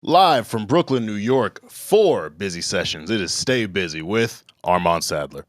Live from Brooklyn, New York, for Busy Sessions, it is Stay Busy with Armon Sadler.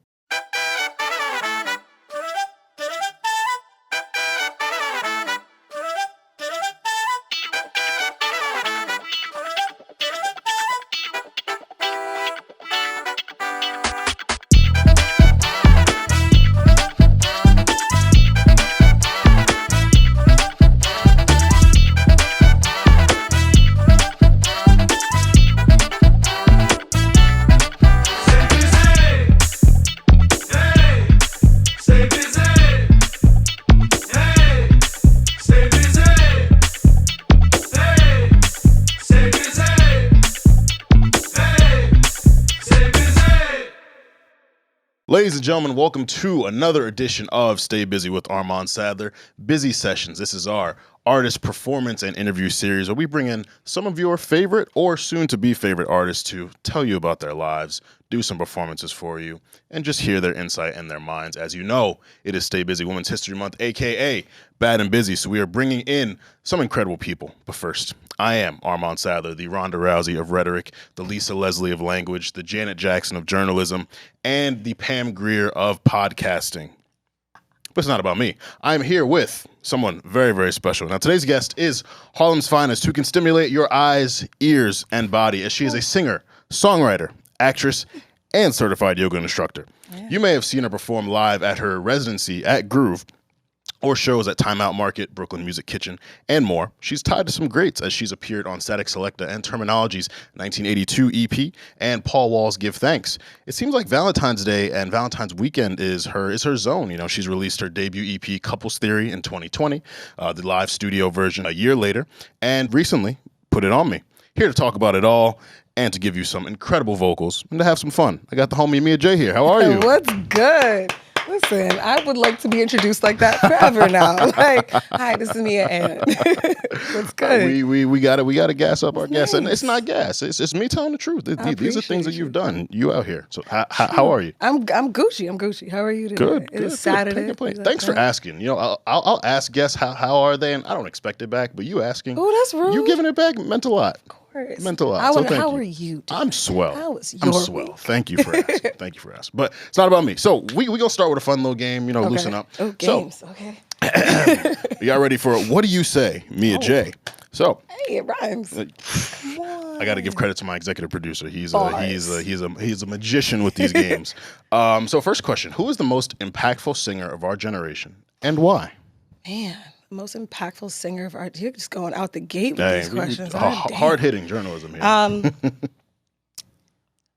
Ladies and gentlemen, welcome to another edition of Stay Busy with Armon Sadler, Busy Sessions. This is our artist performance and interview series where we bring in some of your favorite or soon-to-be favorite artists to tell you about their lives, do some performances for you, and just hear their insight and their minds. As you know, it is Stay Busy Women's History Month, a.k.a. Bad and Busy, so we are bringing in some incredible people. But first, I am Armon Sadler, the Ronda Rousey of rhetoric, the Lisa Leslie of language, the Janet Jackson of journalism, and the Pam Grier of podcasting. But it's not about me. I'm here with someone very, very special. Now, today's guest is Harlem's finest, who can stimulate your eyes, ears, and body, as she is a singer, songwriter, actress, and certified yoga instructor. Yeah. You may have seen her perform live at her residency at Groove, or shows at Time Out Market, Brooklyn Music Kitchen, and more. She's tied to some greats as she's appeared on Static Selecta and Terminology's 1982 EP and Paul Wall's Give Thanks. It seems like Valentine's Day and Valentine's weekend is her zone. You know, she's released her debut EP, Couples Theory, in 2020, the live studio version a year later, and recently, Put It On Me. Here to talk about it all and to give you some incredible vocals and to have some fun. I got the homie Mia Jae here. How are you? What's good? Listen, I would like to be introduced like that forever now. Like, hi, this is Mia Ann. What's good? We gotta gas up our gas, and it's not gas. It's me telling the truth. These are things that you've done. You out here. So how are you? I'm Gucci. How are you today? Good. It's Saturday. Thanks for asking. You know, I'll ask guests how are they, and I don't expect it back. But you asking, oh, that's rude. You giving it back meant a lot. Meant a lot. How are you doing? I'm swell. How was your I'm swell. week? Thank you for asking. Thank you for asking. But it's not about me. So we gonna start with a fun little game. You know, okay. Loosen up. Oh, games. So, okay. Y'all ready for What Do You Say, Mia Jae? So hey, it rhymes. Come on. I got to give credit to my executive producer. He's a magician with these games. So first question: Who is the most impactful singer of our generation, and why? Man. Most impactful singer of art. You're just going out the gate with these questions. Hard-hitting journalism here. I'm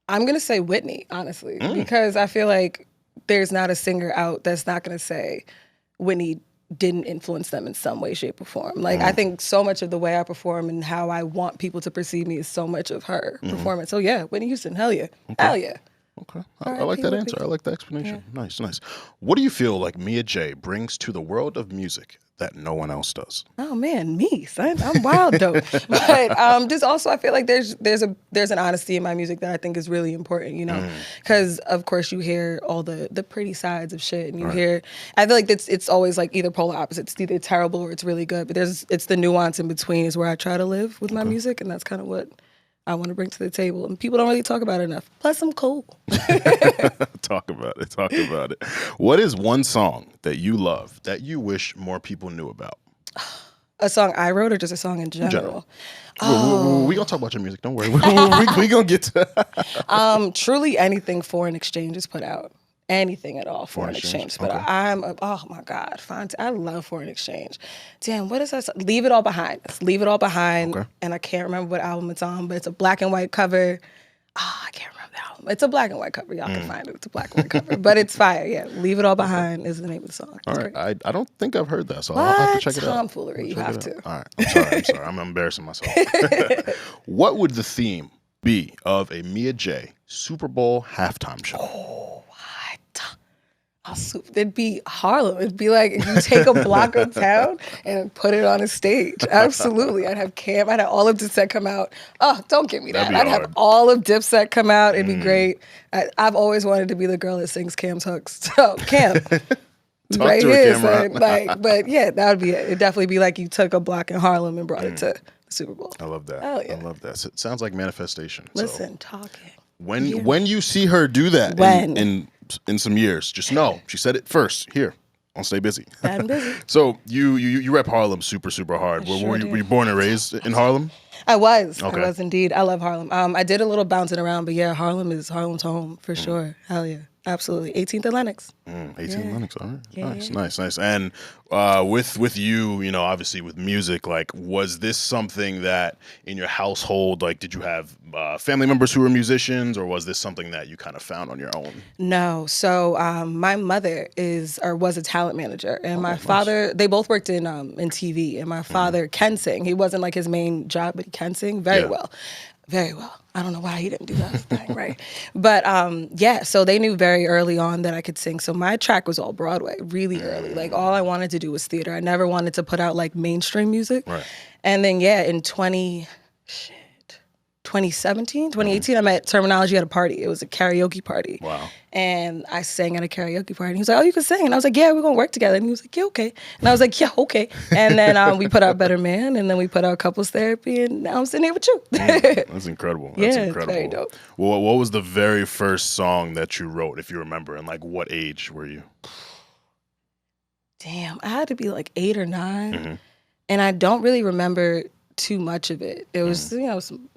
going to say Whitney, honestly, because I feel like there's not a singer out that's not going to say Whitney didn't influence them in some way, shape, or form. Like, I think so much of the way I perform and how I want people to perceive me is so much of her performance. So, yeah, Whitney Houston, hell yeah. Okay. Hell yeah. Okay. I like that answer. I like the explanation. Yeah. Nice. What do you feel like Mia Jae brings to the world of music that no one else does? Oh man, me, son. I'm wild though. But just also I feel like there's an honesty in my music that I think is really important, you know? Because of course you hear all the pretty sides of shit and you hear, I feel like it's always like either polar opposites. It's either terrible or it's really good. But it's the nuance in between is where I try to live with my music, and that's kind of what I want to bring to the table, and people don't really talk about it enough. Plus, I'm cool. Talk about it. What is one song that you love that you wish more people knew about? A song I wrote, or just a song in general? We gonna talk about your music. Don't worry. we gonna get to. Truly, anything Foreign Exchange has put out. Anything at all, Foreign Exchange. But oh my God, I love Foreign Exchange. Damn, what is that? Leave It All Behind. It's Leave It All Behind. Okay. And I can't remember what album it's on, but it's a black and white cover. I can't remember the album. It's a black and white cover. Y'all can find it. It's a black and white cover. But it's fire, yeah. Leave It All Behind is the name of the song. All right. I don't think I've heard that, so I'll have to check it out. Tomfoolery, you have to. All right. I'm sorry. I'm embarrassing myself. What would the theme be of a Mia Jae Super Bowl halftime show? Oh, what? It'd be Harlem. It'd be like if you take a block of town and put it on a stage. Absolutely. I'd have Cam. I'd have all of Dipset come out. Oh, don't give me that. I'd have all of Dipset come out. It'd be great. I've always wanted to be the girl that sings Cam's hooks. So, Cam. Right here, son. Like, but yeah, that would be it. It'd definitely be like you took a block in Harlem and brought it to the Super Bowl. I love that. Hell yeah. I love that. It sounds like manifestation. Listen, talking. When you see her do that in some years, just know she said it first here on Stay Busy. I'm busy. So you rep Harlem super hard. Were you born and raised in Harlem? I was. Okay. I was indeed. I love Harlem. I did a little bouncing around, but yeah, Harlem's home for sure. Hell yeah. Absolutely. 18th and Lenox. 18th Lenox, all right. Yeah, Nice. And with you, obviously with music, like, was this something that in your household, like, did you have family members who were musicians, or was this something that you kind of found on your own? No. So my mother was a talent manager, and my father, they both worked in TV, and my father can sing. He wasn't like his main job, but he can sing very well. Very well. I don't know why he didn't do that thing, right? But so they knew very early on that I could sing. So my track was all Broadway really early. Like all I wanted to do was theater. I never wanted to put out like mainstream music. Right. And then in 2017, 2018, I'm at Terminology at a party. It was a karaoke party. Wow. And I sang at a karaoke party. And he was like, oh, you can sing. And I was like, yeah, we're going to work together. And he was like, yeah, okay. And I was like, yeah, okay. And then we put out Better Man, and then we put out Couples Therapy, and now I'm sitting here with you. That's incredible. That's incredible. It's very dope. Well, what was the very first song that you wrote, if you remember, and like what age were you? Damn, I had to be like 8 or 9. And I don't really remember too much of it. It was,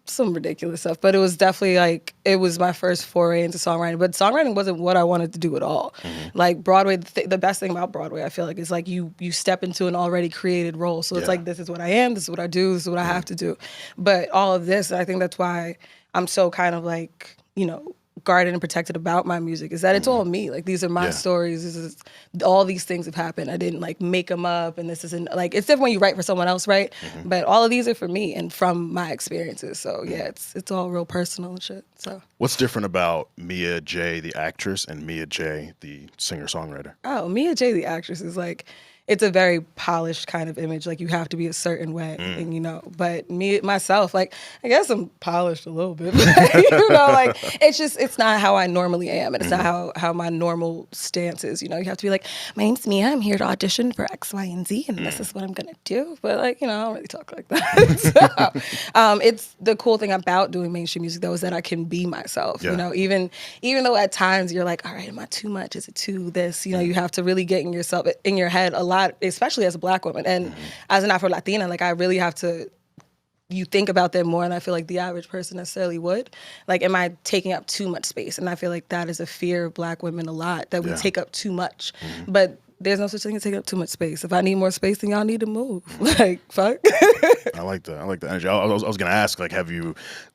some ridiculous stuff, but it was definitely like, it was my first foray into songwriting, but songwriting wasn't what I wanted to do at all. Like Broadway, the best thing about Broadway, I feel like, is like you step into an already created role. So it's like, this is what I am, this is what I do, this is what I have to do. But all of this, I think that's why I'm so kind of like, guarded and protected about my music, is that it's all me. Like, these are my stories. This is, all these things have happened. I didn't like make them up, and this isn't like, it's different when you write for someone else, right? But all of these are for me and from my experiences. So yeah, it's all real personal and shit. So what's different about Mia Jae, the actress, and Mia Jae, the singer-songwriter? Oh, Mia Jae, the actress, is like, it's a very polished kind of image. Like, you have to be a certain way, and but me, myself, like, I guess I'm polished a little bit, but, like, it's not how I normally am, and it's not how my normal stance is. You have to be like, my name's Mia, I'm here to audition for X, Y, and Z, and this is what I'm gonna do. But like, I don't really talk like that. So, it's the cool thing about doing mainstream music, though, is that I can be myself. Even though at times you're like, all right, am I too much? Is it too this? You have to really get in your head a lot, especially as a Black woman and as an Afro-Latina. Like, I really have to, you think about them more than I feel like the average person necessarily would. Like, am I taking up too much space? And I feel like that is a fear of Black women a lot, that we take up too much. But there's no such thing as taking up too much space. If I need more space, then y'all need to move. Like, fuck. I like that. I like the energy. I was gonna ask, like,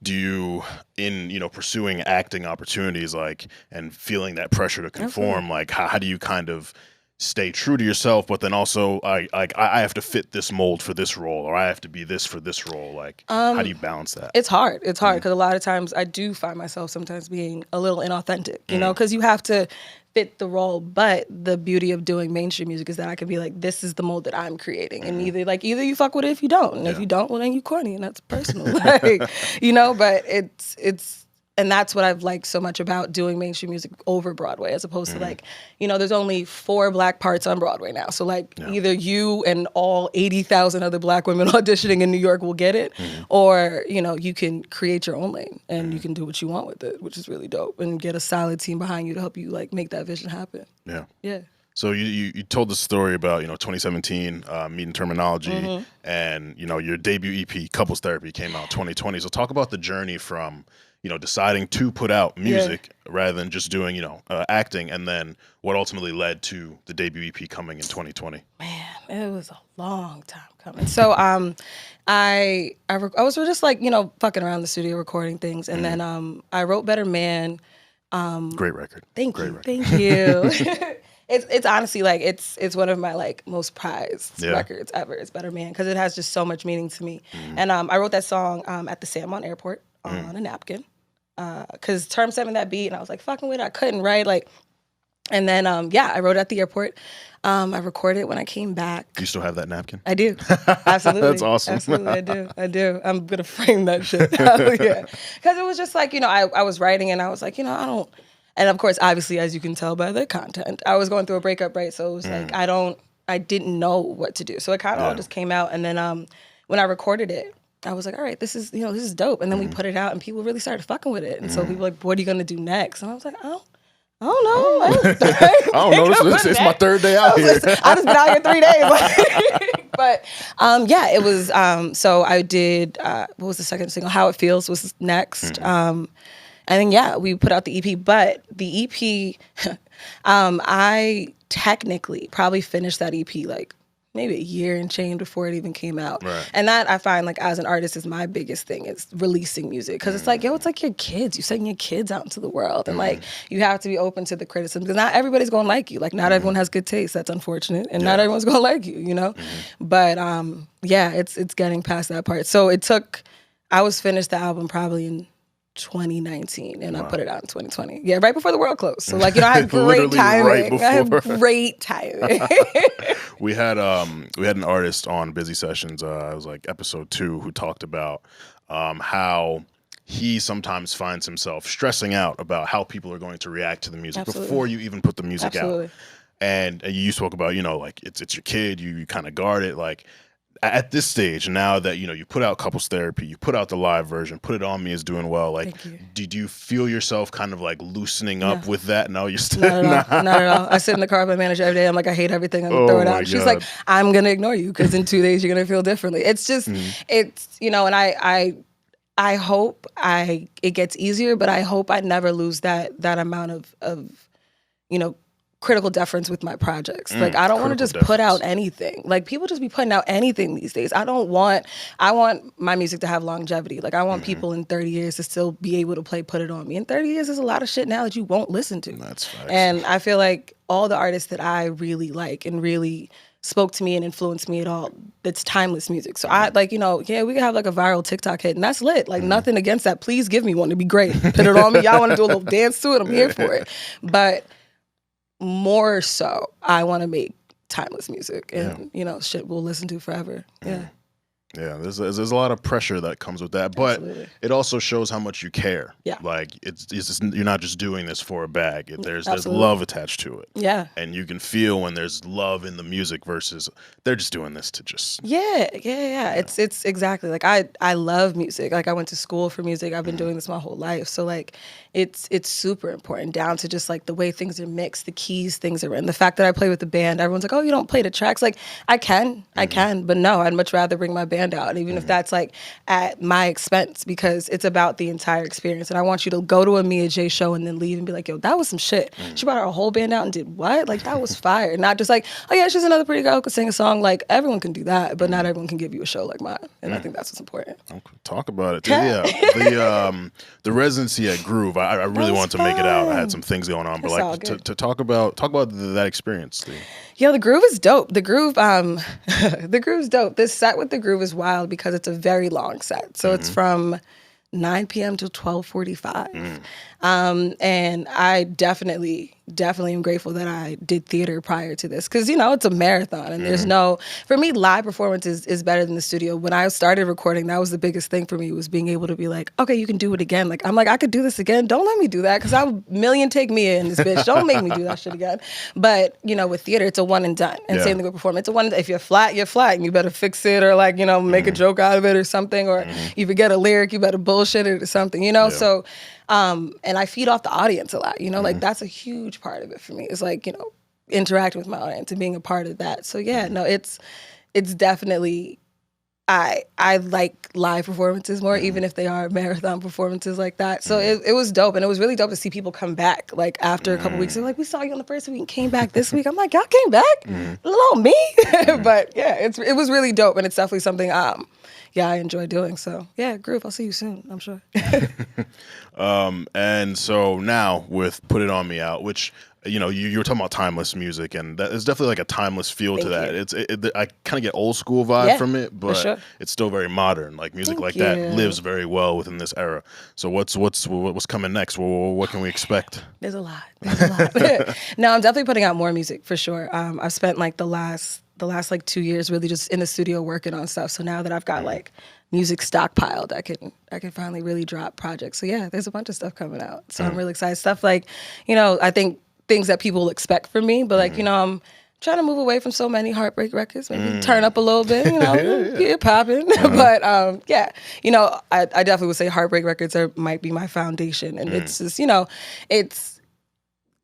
do you in pursuing acting opportunities, like, and feeling that pressure to conform, like, how do you kind of stay true to yourself, but then also I have to fit this mold for this role, or I have to be this for this role? Like, how do you balance that? It's hard. It's hard because a lot of times I do find myself sometimes being a little inauthentic, because you have to fit the role. But the beauty of doing mainstream music is that I can be like, this is the mold that I'm creating, and either you fuck with it if you don't, and if you don't, well, then you corny, and that's personal. Like, but it's. And that's what I've liked so much about doing mainstream music over Broadway, as opposed to like, there's only 4 Black parts on Broadway now. So like, either you and all 80,000 other Black women auditioning in New York will get it, or, you can create your own lane and you can do what you want with it, which is really dope, and get a solid team behind you to help you like make that vision happen. Yeah. Yeah. So you told the story about 2017 meeting Terminology, and your debut EP Couples Therapy came out 2020. So talk about the journey from deciding to put out music rather than just doing acting, and then what ultimately led to the debut EP coming in 2020. Man, it was a long time coming. So I was just like fucking around the studio recording things, and then I wrote Better Man. Great record. Thank you. It's honestly like it's one of my like most prized records ever. It's Better Man, because it has just so much meaning to me. And I wrote that song at the San Airport on a napkin, because Term sent me that beat, and I was like, fucking with it. I couldn't write like, and then I wrote it at the airport. I recorded it when I came back. Do you still have that napkin? I do. Absolutely. That's awesome. Absolutely, I do. I'm gonna frame that shit. Yeah, because it was just like I was writing, and I was like I don't. And of course, obviously, as you can tell by the content, I was going through a breakup, right? So it was like I didn't know what to do. So it kind of all just came out. And then when I recorded it, I was like, all right, this is dope. And then we put it out and people really started fucking with it. And so people were like, what are you going to do next? And I was like, I don't know. I don't know. It's my third day out here. I just been out here 3 days. But yeah, it was. So I did. What was the second single? How It Feels was next. And then yeah, we put out the EP. But the EP, I technically probably finished that EP like maybe a year and change before it even came out. Right. And that I find like as an artist is my biggest thing is releasing music. Because it's like, it's like your kids. You sending your kids out into the world. And like you have to be open to the criticism because not everybody's going to like you. Like not everyone has good taste. That's unfortunate. And not everyone's going to like you, you know? But yeah, it's getting past that part. So I was finished the album probably in 2019 and I put it out in 2020. Yeah, right before the world closed. So like, I had great timing. I had great timing. We had an artist on Busy Sessions, it was like episode 2, who talked about how he sometimes finds himself stressing out about how people are going to react to the music before you even put the music out. And you spoke about, like it's your kid, you kind of guard it. Like at this stage, now that you put out Couples Therapy, you put out the live version, Put It On Me is doing well. Like, did you feel yourself kind of like loosening up with that? No, you're still not at all. I sit in the car with my manager every day. I'm like, I hate everything. I'm gonna throw it out. She's like, I'm gonna ignore you because in 2 days you're gonna feel differently. It's just, it's and I hope it gets easier, but I hope I never lose that amount of critical deference with my projects. Like I don't want to just put out anything. Like people just be putting out anything these days. I want my music to have longevity. Like I want people in 30 years to still be able to play Put It On Me. In 30 years, there's a lot of shit now that you won't listen to. That's facts. And I feel like all the artists that I really like and really spoke to me and influenced me at all, it's timeless music. So I we can have like a viral TikTok hit and that's lit. Like nothing against that. Please give me one. It'd be great. Put it on me. Y'all want to do a little dance to it? I'm here for it. But more so, I want to make timeless music and, shit we'll listen to forever. Yeah. Yeah, there's a lot of pressure that comes with that, but it also shows how much you care. Yeah, like it's just, you're not just doing this for a bag. There's love attached to it. Yeah, and you can feel when there's love in the music versus they're just doing this to just. Yeah. It's exactly like I love music. Like I went to school for music. I've been doing this my whole life. So like it's super important down to just like the way things are mixed, the keys things are in, the fact that I play with the band. Everyone's like, oh, you don't play the tracks. Like I can, but no, I'd much rather bring my band out, even if that's like at my expense, because it's about the entire experience. And I want you to go to a Mia Jae show and then leave and be like, yo, that was some shit. She brought her whole band out and did what? Like that was fire. Not just like, oh yeah, she's another pretty girl who could sing a song. Like everyone can do that, but not everyone can give you a show like mine. And I think that's what's important. Okay, talk about it. Yeah, the residency at Groove. I really wanted to make it out. I had some things going on, but like to talk about that experience. Yo, the Groove is dope. The Groove's dope. This set with the Groove is wild because it's a very long set. So it's from 9 p.m. to 12:45. And I definitely am grateful that I did theater prior to this because, it's a marathon and there's for me, live performance is better than the studio. When I started recording, that was the biggest thing for me was being able to be like, okay, you can do it again. Like, I'm like, I could do this again. Don't let me do that because I would million take Mia in this bitch. Don't make me do that shit again. But, with theater, it's a one and done. And same thing with performance. It's a one and done. If you're flat, you're flat and you better fix it or like, make a joke out of it or something. Or you forget a lyric, you better bullshit it or something, So, and I feed off the audience a lot, like that's a huge part of it for me. It's like, interacting with my audience and being a part of that. So yeah, no, it's definitely, I like live performances more, even if they are marathon performances like that. So it was dope. And it was really dope to see people come back. Like after a couple weeks, they're like, we saw you on the first week and came back this week. I'm like, y'all came back? Little me. But yeah, it was really dope. And it's definitely something, I enjoy doing. So yeah, Groove, I'll see you soon, I'm sure. And so now with Put It On Me out, which, you were talking about timeless music, and that is definitely like a timeless feel to that. I kind of get old school vibe from it, but it's still very modern. Like music that lives very well within this era. So what's coming next? What can we expect? There's a lot. No, I'm definitely putting out more music for sure. I've spent like the last like 2 years really just in the studio working on stuff. So now that I've got like music stockpiled, I can finally really drop projects. So yeah, there's a bunch of stuff coming out. So I'm really excited. Stuff like, I think things that people expect from me, but like, I'm trying to move away from so many heartbreak records, maybe turn up a little bit, get it popping. But I definitely would say heartbreak records might be my foundation. And it's just, it's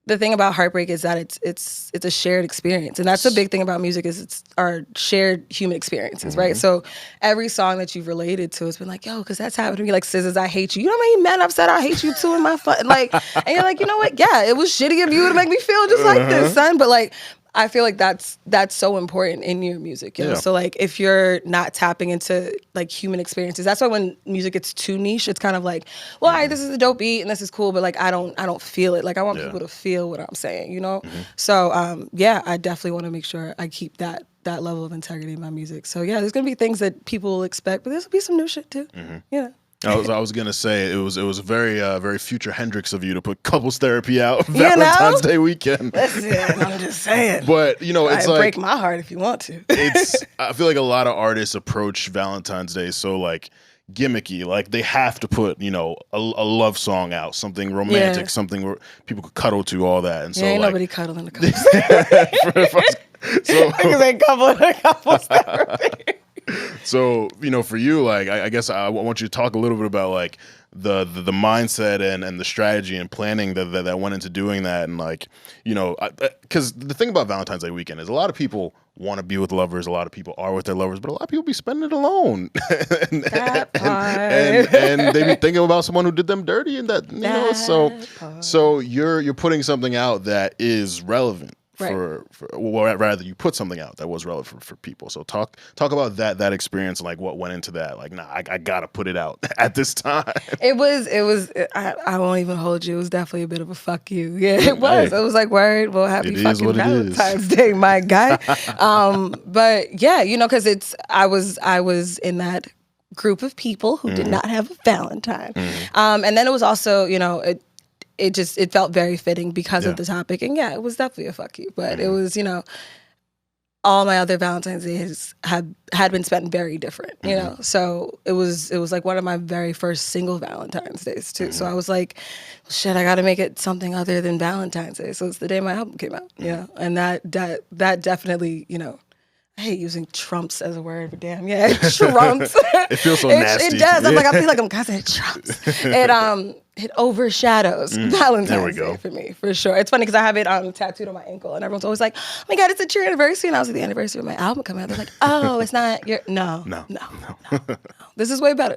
the thing about heartbreak is that it's a shared experience. And that's the big thing about music is it's our shared human experiences, right? So every song that you've related to has been like, yo, because that's happened to me. Like SZA's I Hate You. You know how many men I've said I hate you too in my fun? Like, and you're like, you know what? Yeah, it was shitty of you to make me feel just like this, son. But like, I feel like that's so important in your music, you know? So like if you're not tapping into like human experiences, that's why when music gets too niche, it's kind of like, well, all right, this is a dope beat and this is cool, but like I don't feel it. Like I want people to feel what I'm saying, you know? So I definitely want to make sure I keep that level of integrity in my music. So yeah, there's gonna be things that people will expect, but there's gonna be some new shit too. Yeah. I was gonna say it was very very future Hendrix of you to put couples therapy out Valentine's Day weekend. Listen, I'm just saying. But it's like break my heart if you want to. I feel like a lot of artists approach Valentine's Day so like gimmicky, like they have to put a love song out, something romantic, something where people could cuddle to, all that. And so ain't like, nobody cuddling the couples. So because they couples therapy. So, for you, like, I guess I want you to talk a little bit about like the mindset and the strategy and planning that went into doing that. And like, because the thing about Valentine's Day weekend is a lot of people want to be with lovers. A lot of people are with their lovers, but a lot of people be spending it alone. and they be thinking about someone who did them dirty and that, so you're putting something out that is relevant. Rather you put something out that was relevant for people. So talk about that experience and like what went into that. Like, I gotta put it out at this time. It was. I won't even hold you. It was definitely a bit of a fuck you. Yeah, it was. It was like, word. Well, happy fucking Valentine's Day, my guy. But yeah, because I was in that group of people who did not have a Valentine. And then it was also, it felt very fitting because of the topic. And yeah, it was definitely a fuck you. But it was, all my other Valentine's Days had been spent very different, So it was like one of my very first single Valentine's Days too. So I was like, shit, I gotta make it something other than Valentine's Day. So it's the day my album came out, And that definitely, I hate using trumps as a word, but damn, yeah, it trumps. It feels so nasty. It does. I feel like I'm constantly trumps. It overshadows Valentine's Day for me, for sure. It's funny because I have it tattooed on my ankle, and everyone's always like, "Oh my God, it's your anniversary!" And I was at the anniversary of my album coming out. They're like, "Oh, it's not your no. This is way better."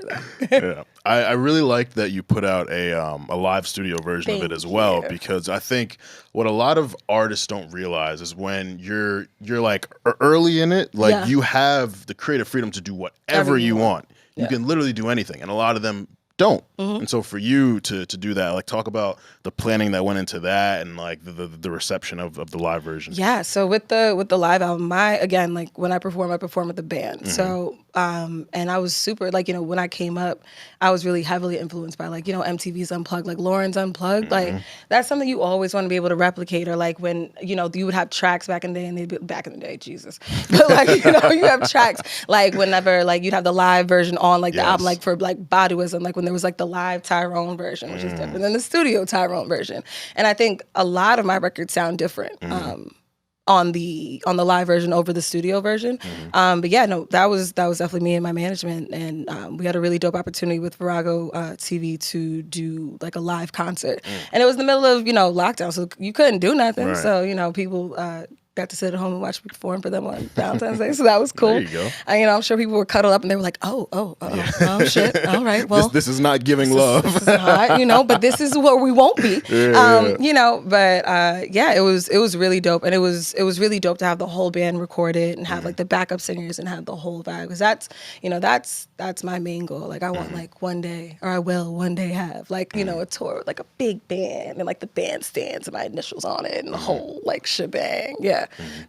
Yeah, I really liked that you put out a live studio version of it as well, because I think what a lot of artists don't realize is when you're like early in it, like you have the creative freedom to do whatever you want. You can literally do anything, and a lot of them don't. And so for you to do that, like talk about the planning that went into that and like the reception of the live version. Yeah, so with the live album, again, like when I perform with the band. So and I was super, like, when I came up, I was really heavily influenced by like, MTV's Unplugged, like Lauren's Unplugged. Like that's something you always want to be able to replicate, or like when, you would have tracks back in the day, and they'd be back in the day, Jesus. But like, you have tracks like whenever like you'd have the live version on like the album, like for like Baduism, like when there was like the live Tyrone version, which is different than the studio Tyrone version. And I think a lot of my records sound different on the live version over the studio version. But yeah, no, that was definitely me and my management, and we had a really dope opportunity with Virago TV to do like a live concert. And it was in the middle of lockdown, so you couldn't do nothing. So people got to sit at home and watch me perform for them on Valentine's Day, so that was cool. There you go. And, I'm sure people were cuddled up and they were like, oh shit, all right, well, this is not giving love. This is not, but this is where we won't be. But it was really dope, and it was really dope to have the whole band recorded and have like the backup singers and have the whole vibe, because that's my main goal. Like I want like one day, or I will one day have like a tour with like a big band and like the bandstands and my initials on it and the whole like shebang. Yeah.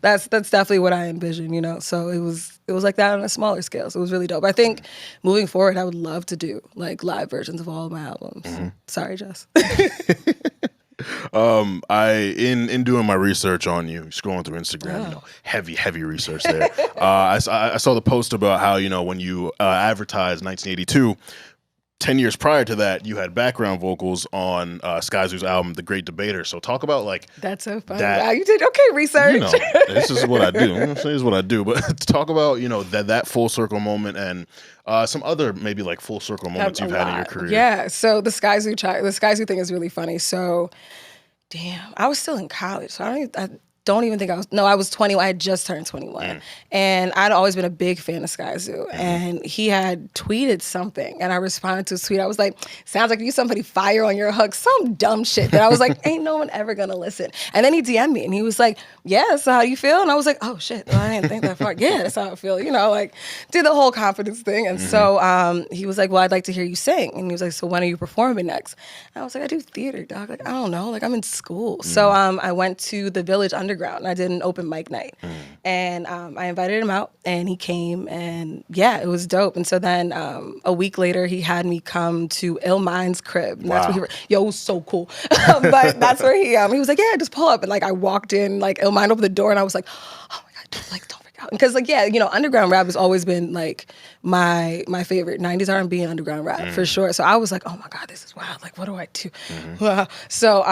That's definitely what I envision, So it was like that on a smaller scale. So it was really dope. I think moving forward, I would love to do like live versions of all of my albums. Sorry, Jess. In doing my research on you, scrolling through Instagram, heavy research there. I saw the post about how when you advertised 1982. 10 years prior to that, you had background vocals on Skyzoo's album, The Great Debater. So talk about like that's so funny. Wow, you did okay research. You know, this is what I do. This is what I do. But talk about, you know, that full circle moment and some other maybe like full circle moments you've had in your career. Yeah. So the Skyzoo thing is really funny. So, damn, I was still in college. So I don't even think I was 20. I had just turned 21. And I'd always been a big fan of Skyzoo. And he had tweeted something. And I responded to his tweet. I was like, sounds like you somebody fire on your hook. Some dumb shit that I was like, ain't no one ever gonna listen. And then he DM'd me and he was like, yeah, so how do you feel? And I was like, oh shit, well, I didn't think that far. Yeah, that's how I feel. You know, like did the whole confidence thing. And so he was like, well, I'd like to hear you sing. And he was like, so when are you performing next? And I was like, I do theater, dog. Like, I don't know. Like I'm in school. So I went to the Village Underground and I did an open mic night. And I invited him out and he came and yeah, it was dope. And so then a week later he had me come to Illmind's crib. And that's where it was so cool. But that's where he was like, yeah, just pull up. And like I walked in, like Illmind opened the door and I was like, oh my God, don't freak out. Because like, yeah, you know, underground rap has always been like my favorite, 90s R&B and underground rap for sure. So I was like, oh my God, this is wild. Like, what do I do? So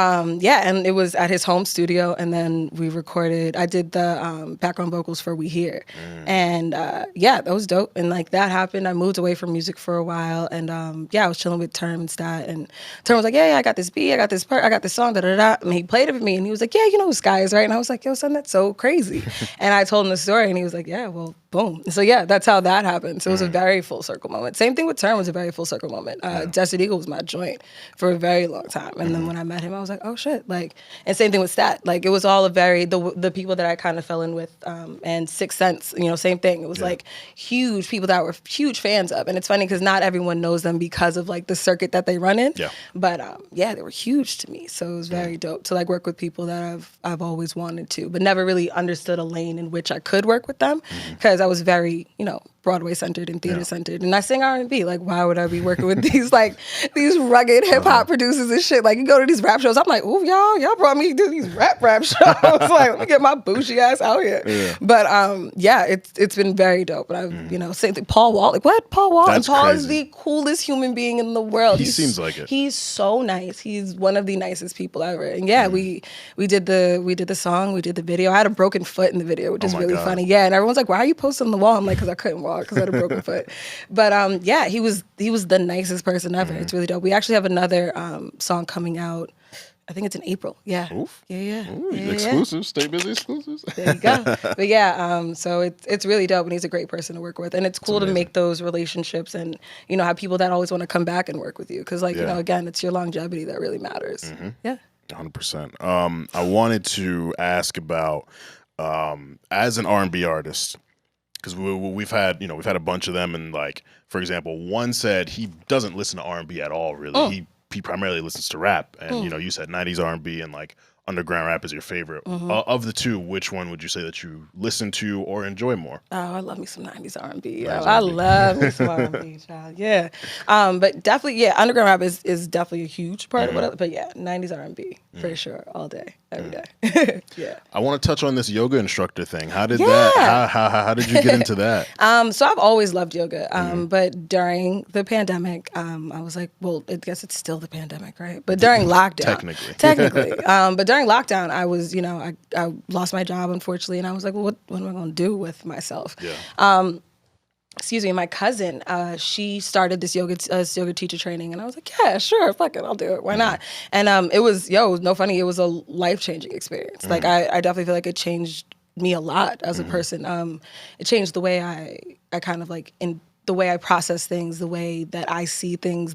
yeah, and it was at his home studio and then we recorded, I did the background vocals for We Here. And yeah, that was dope. And like that happened. I moved away from music for a while and yeah, I was chilling with Term and Stat and Term was like, yeah, I got this beat, I got this part, I got this song, da-da-da. And he played it for me and he was like, yeah, you know who Sky is, right? And I was like, yo, son, that's so crazy. And I told him the story and he was like, yeah, well, boom. So yeah, that's how that happened. So it was a very full circle moment. Same thing with Term was a very full circle moment. Desert Eagle was my joint for a very long time. And then when I met him, I was like, oh shit. Like, and same thing with Stat. Like it was all the people that I kind of fell in with and Sixth Sense, you know, same thing. It was like huge people that were huge fans of. And it's funny because not everyone knows them because of like the circuit that they run in. Yeah. But yeah, they were huge to me. So it was very dope to like work with people that I've always wanted to, but never really understood a lane in which I could work with them because I was very, you know, Broadway centered and theater centered, and I sing R&B. Like, why would I be working with these rugged hip hop producers and shit? Like, you go to these rap shows, I'm like, ooh, y'all brought me to these rap shows. Like, let me get my bougie ass out here. Yeah. But yeah, it's been very dope. And I've you know, same thing. Paul Wall, like what? Paul Wall, and Paul is the coolest human being in the world. He seems like it. He's so nice. He's one of the nicest people ever. And yeah, we did the song, we did the video. I had a broken foot in the video, which is really funny. Yeah, and everyone's like, why are you posting on the wall? I'm like, because I couldn't walk because I had a broken foot. But yeah, he was the nicest person ever. It's really dope. We actually have another song coming out. I think it's in April. Yeah. Oof. Yeah. Ooh, exclusives. Stay busy exclusives. There you go. But yeah, so it's really dope and he's a great person to work with. And it's cool to make those relationships and, you know, have people that always want to come back and work with you. Because like, you know, again, it's your longevity that really matters. Yeah. 100%. I wanted to ask about, as an R&B artist, because we've had a bunch of them, and like, for example, one said he doesn't listen to R&B at all, really. He primarily listens to rap, and you know, you said 90s R&B and like underground rap is your favorite. Of the two, which one would you say that you listen to or enjoy more? Oh, I love me some 90s R&B. I love me some R&B, child. Yeah. But definitely, yeah, underground rap is definitely a huge part of what but yeah, 90s R&B for sure, all day, every day. Yeah. I want to touch on this yoga instructor thing. How did that, how did you get into that? So I've always loved yoga, but during the pandemic, I was like, well, I guess it's still the pandemic, right? But during lockdown. Technically. But during lockdown, I was, you know, I lost my job, unfortunately, and I was like, well, what am I going to do with myself? Yeah. Excuse me, my cousin, she started this yoga teacher training, and I was like, yeah, sure, fuck it, I'll do it. Why not? And it was no funny, it was a life-changing experience. Like, I definitely feel like it changed me a lot as a person. It changed the way I kind of like, in the way I process things, the way that I see things,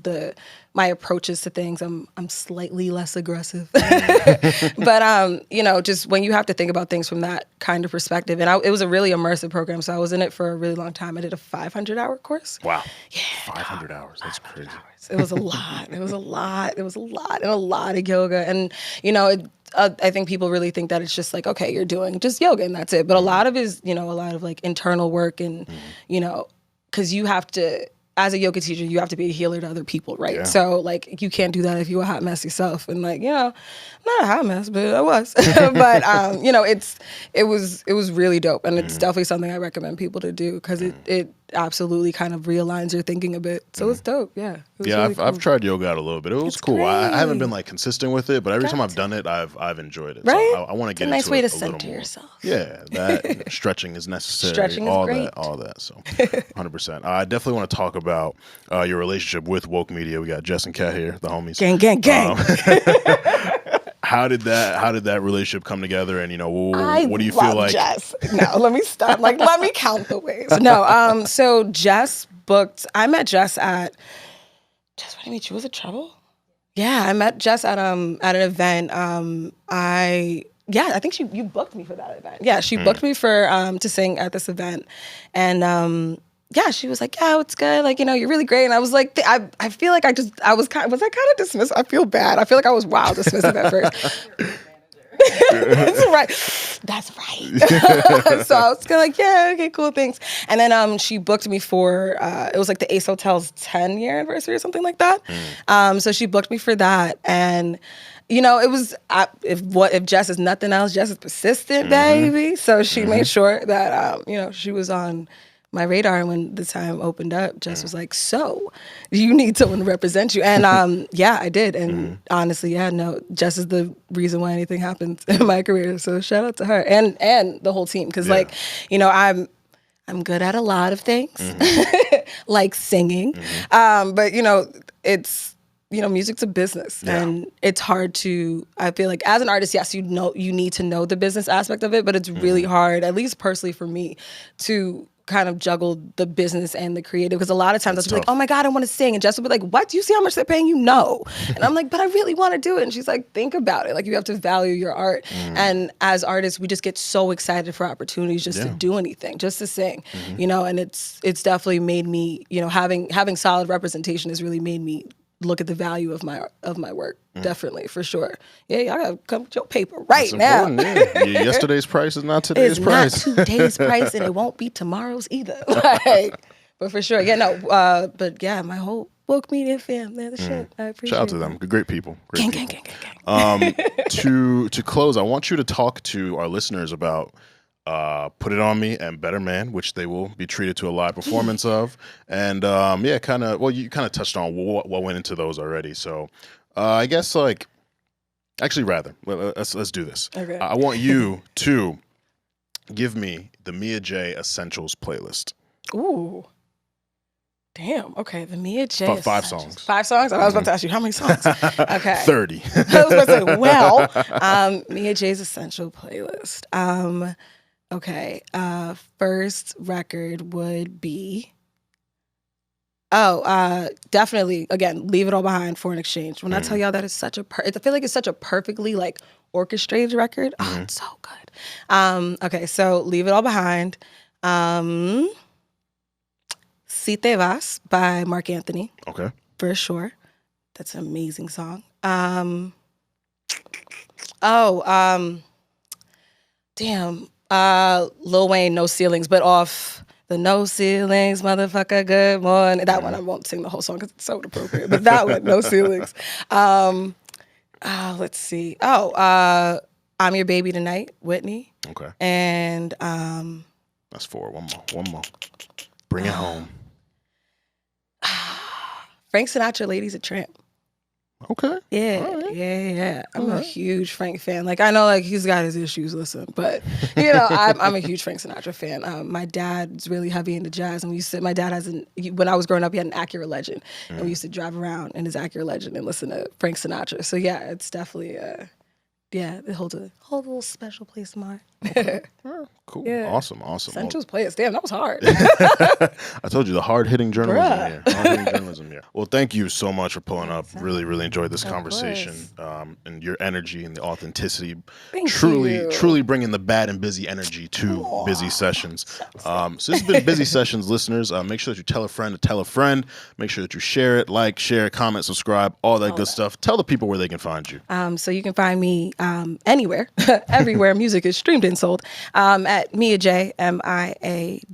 my approaches to things. I'm slightly less aggressive, but you know, just when you have to think about things from that kind of perspective. And it was a really immersive program, so I was in it for a really long time. I did a 500-hour course. Wow. Yeah. 500 hours. That's crazy. It was a lot. It was a lot, and a lot of yoga. And you know, I think people really think that it's just like, okay, you're doing just yoga and that's it. But a lot of it is, you know, a lot of like internal work and you know. Because you have to, as a yoga teacher, you have to be a healer to other people, right? Yeah. So, like, you can't do that if you're a hot mess yourself. And, like, you know, I'm not a hot mess, but I was. But, you know, it was really dope. And it's definitely something I recommend people to do because it absolutely kind of realigns your thinking a bit. So it's dope. Yeah. It was Yeah, really cool. I've tried yoga out a little bit. It was It's cool. I haven't been great. like consistent with it, but every time I've done it, I've enjoyed it. Right? So I want to It's get a nice into way it to a little center more. yourself. Yeah, that stretching is necessary. Stretching is all great. that, all that. So 100%. I definitely want to talk about your relationship with Woke Media. We got Jess and Kat here, the homies. Gang, gang, gang. How did that relationship come together? And what do you love feel like? Jess. No, let me stop. Like, let me count the ways. No, so Jess booked. I met Jess at. Jess, what do you mean? She was in trouble. Yeah, I met Jess at an event. I think you booked me for that event. Yeah, she booked me for to sing at this event, and yeah, she was like, yeah, it's good. Like, you're really great. And I was like, I feel like was I kind of dismissive? I feel bad. I feel like I was wild dismissive at first. That's right. So I was kind of like, yeah, okay, cool, thanks. And then she booked me for, it was like the Ace Hotel's 10-year anniversary or something like that. So she booked me for that. And it was, if Jess is nothing else, Jess is persistent, baby. So she made sure that, she was on my radar. And when the time opened up, Jess was like, so you need someone to represent you. And yeah, I did. And honestly, Jess is the reason why anything happens in my career. So shout out to her and the whole team. Cause I'm good at a lot of things, like singing. But it's, music's a business and it's hard to, I feel like as an artist, yes, you need to know the business aspect of it, but it's really hard, at least personally for me, to kind of juggle the business and the creative, because a lot of times I'll be like, oh my God, I want to sing, and Jess will be like, what, do you see how much they're paying you? No. And I'm like, but I really want to do it. And she's like, think about it, like you have to value your art. And as artists, we just get so excited for opportunities just to do anything, just to sing, and it's definitely made me, having solid representation has really made me look at the value of my work. Definitely, for sure. Yeah, y'all gotta come with your paper right now. Yesterday's price is not today's price. Not today's price, and it won't be tomorrow's either. But for sure, but yeah, my whole Woke Media fam, they're the shit. I appreciate Shout out to them. Great people. Gang. To close, I want you to talk to our listeners about Put It On Me and Better Man, which they will be treated to a live performance of. And you kind of touched on what went into those already. So I guess let's do this. Okay. I want you to give me the Mia Jae Essentials playlist. Ooh. Damn. Okay. The Mia Jae. 5 songs. 5 songs? I was about to ask you how many songs. Okay. 30. I was about to say, well, Mia Jae's Essential playlist. Okay. First record would be. Definitely. Again, Leave It All Behind, Foreign Exchange. When I tell y'all that it's such a, I feel like it's such a perfectly like orchestrated record. Oh, it's so good. Okay, so Leave It All Behind. Si Te Vas by Mark Anthony. Okay. For sure. That's an amazing song. Damn. Lil Wayne, No Ceilings, but off the No Ceilings, Motherfucker, Good Morning. That one I won't sing the whole song because it's so inappropriate. But that one, No Ceilings. Let's see. I'm Your Baby Tonight, Whitney. Okay. And that's 4. One more. Bring It Home. Frank Sinatra, Ladies a Tramp. Okay. Yeah, right. yeah. I'm a huge Frank fan. Like, I know, like, he's got his issues, listen, but, I'm a huge Frank Sinatra fan. My dad's really heavy into jazz, and my dad when I was growing up, he had an Acura Legend, and we used to drive around in his Acura Legend and listen to Frank Sinatra. So, yeah, it's definitely, it holds a little special place in my heart. Okay. Cool. Yeah. Awesome. Essentials playlist. Damn, that was hard. I told you, the hard-hitting journalism here. Well, thank you so much for pulling up. Really, really enjoyed this conversation. And your energy and the authenticity. Truly bringing the bad and busy energy to Busy Sessions. So this has been Busy Sessions, listeners. Make sure that you tell a friend to tell a friend. Make sure that you share it, like, share, comment, subscribe, all that good stuff. Tell the people where they can find you. So you can find me anywhere, everywhere music is streamed and sold, at Mia Jae, MIAJAE.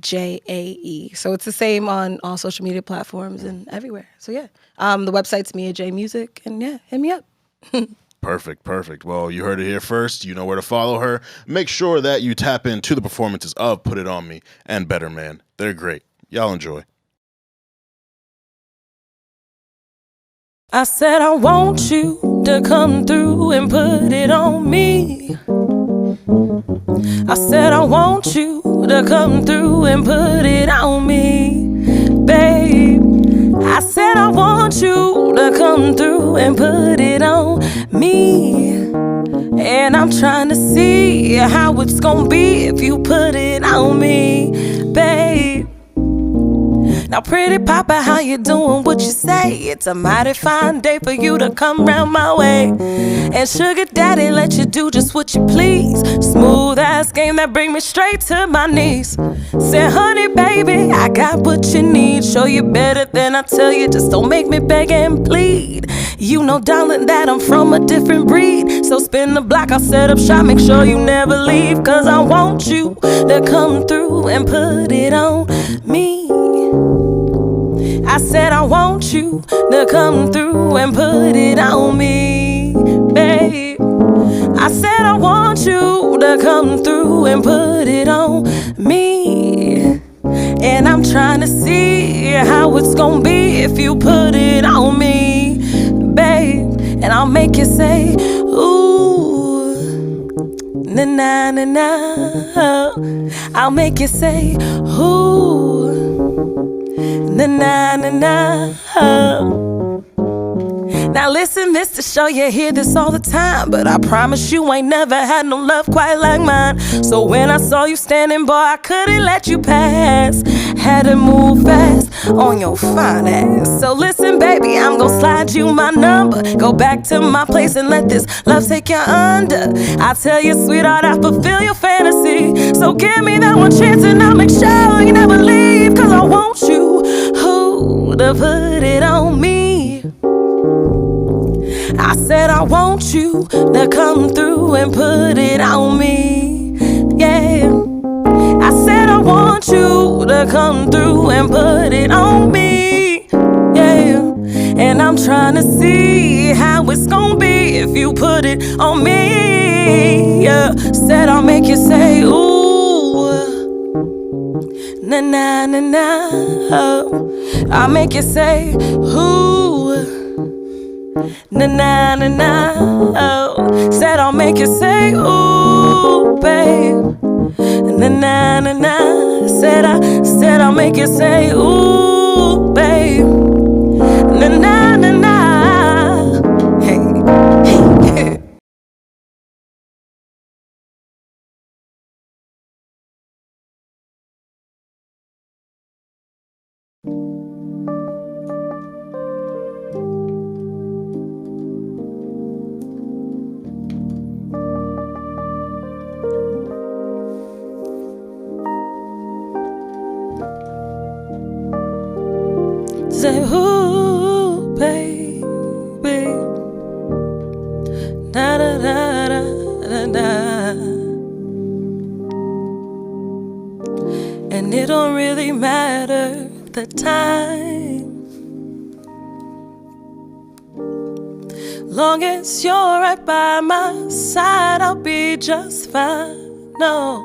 So it's the same on all social media platforms and everywhere. So yeah, the website's Mia Jae Music, and yeah, hit me up. Perfect. Well, you heard it here first. You know where to follow her. Make sure that you tap into the performances of Put It On Me and Better Man. They're great. Y'all enjoy. I said I want you to come through and put it on me. I said I want you to come through and put it on me, babe. I said I want you to come through and put it on me. And I'm trying to see how it's gonna be if you put it on me, babe. Now pretty papa, how you doing? What you say? It's a mighty fine day for you to come round my way. And sugar daddy let you do just what you please. Smooth ass game that bring me straight to my knees. Said honey baby, I got what you need. Show you better than I tell you, just don't make me beg and plead. You know darling that I'm from a different breed. So spin the block, I'll set up shop, make sure you never leave. Cause I want you to come through and put it on me. I said I want you to come through and put it on me, babe. I said I want you to come through and put it on me. And I'm trying to see how it's gonna be if you put it on me, babe. And I'll make you say, ooh, na na na na. I'll make you say, ooh, na na na na. Now listen, mister, show you hear this all the time, but I promise you ain't never had no love quite like mine. So when I saw you standing, boy, I couldn't let you pass. Had to move fast on your fine ass. So listen, baby, I'm gon' slide you my number. Go back to my place and let this love take you under. I tell you, sweetheart, I fulfill your fantasy. So give me that one chance and I'll make sure you never leave. Cause I want you to put it on me. I said I want you to come through and put it on me, yeah. I said I want you to come through and put it on me, yeah. And I'm trying to see how it's gonna be if you put it on me, yeah. Said I'll make you say, ooh, na na na na. I'll make you say, ooh, na na na na. Oh, said I'll make you say, ooh, babe. Na na na na. Said I'll make you say, ooh, babe. Na na na na. Hey, hey. Say, ooh, baby, da da da da da da. And it don't really matter the time, long as you're right by my side, I'll be just fine. No,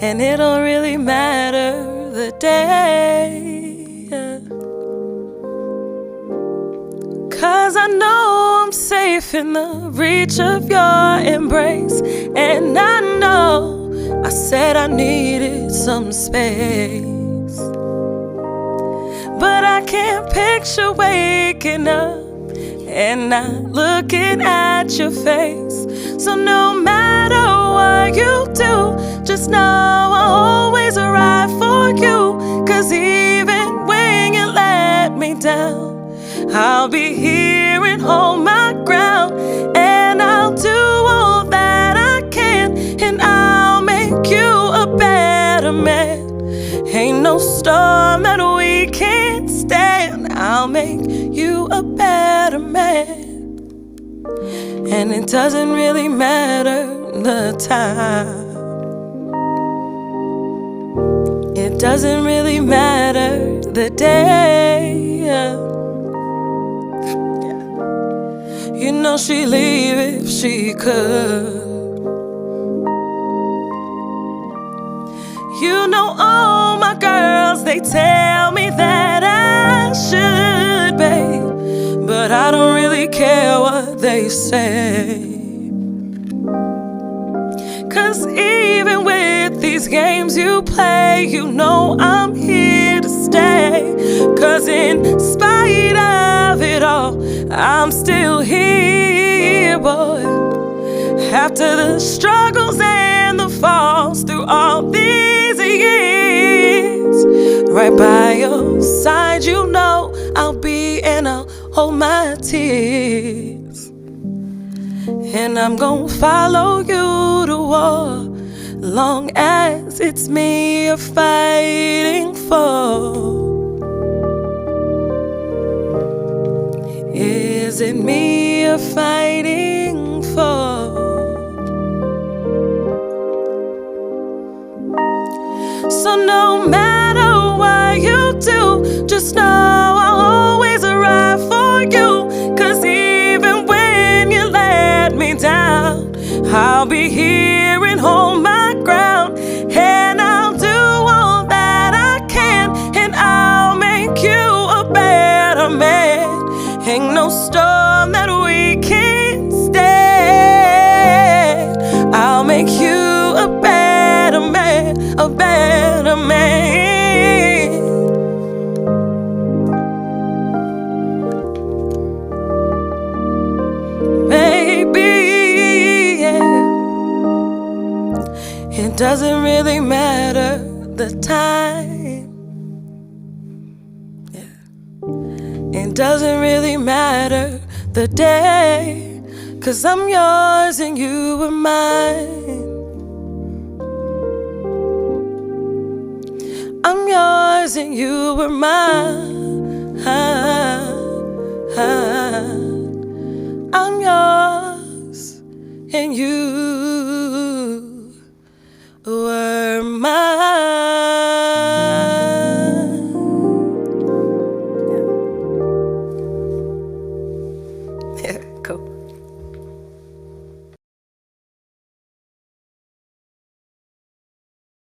and it don't really matter the day. Cause I know I'm safe in the reach of your embrace. And I know I said I needed some space, but I can't picture waking up and not looking at your face. So no matter what you do, just know I'll always arrive for you. Cause even when you let me down, I'll be here and hold my ground. And I'll do all that I can, and I'll make you a better man. Ain't no storm that we can't stand. I'll make you a better man. And it doesn't really matter the time. It doesn't really matter the day. You know she'd leave if she could. You You know all my girls, they tell me that I should, babe, but I don't really care what they say. 'Cause even with these games you play, you know I'm here to stay. 'Cause in spite of it all, I'm still here, boy. After the struggles and the falls through all these years, right by your side, you know I'll be, and I'll hold my tears. And I'm gonna follow you to war, long as it's me you're fighting for. Is it me you're fighting for? So no matter what you do, just know I'll always arrive for you. 'Cause even when you let me down, I'll be here and hold my ground. And I'll do all that I can, and I'll make you a better man. Ain't no storm that we can't stand. I'll make you a better man, a better man. Baby, yeah. It doesn't really matter the time. Yeah. It doesn't really matter the day. 'Cause I'm yours and you were mine. I'm yours and you were mine. I'm yours and you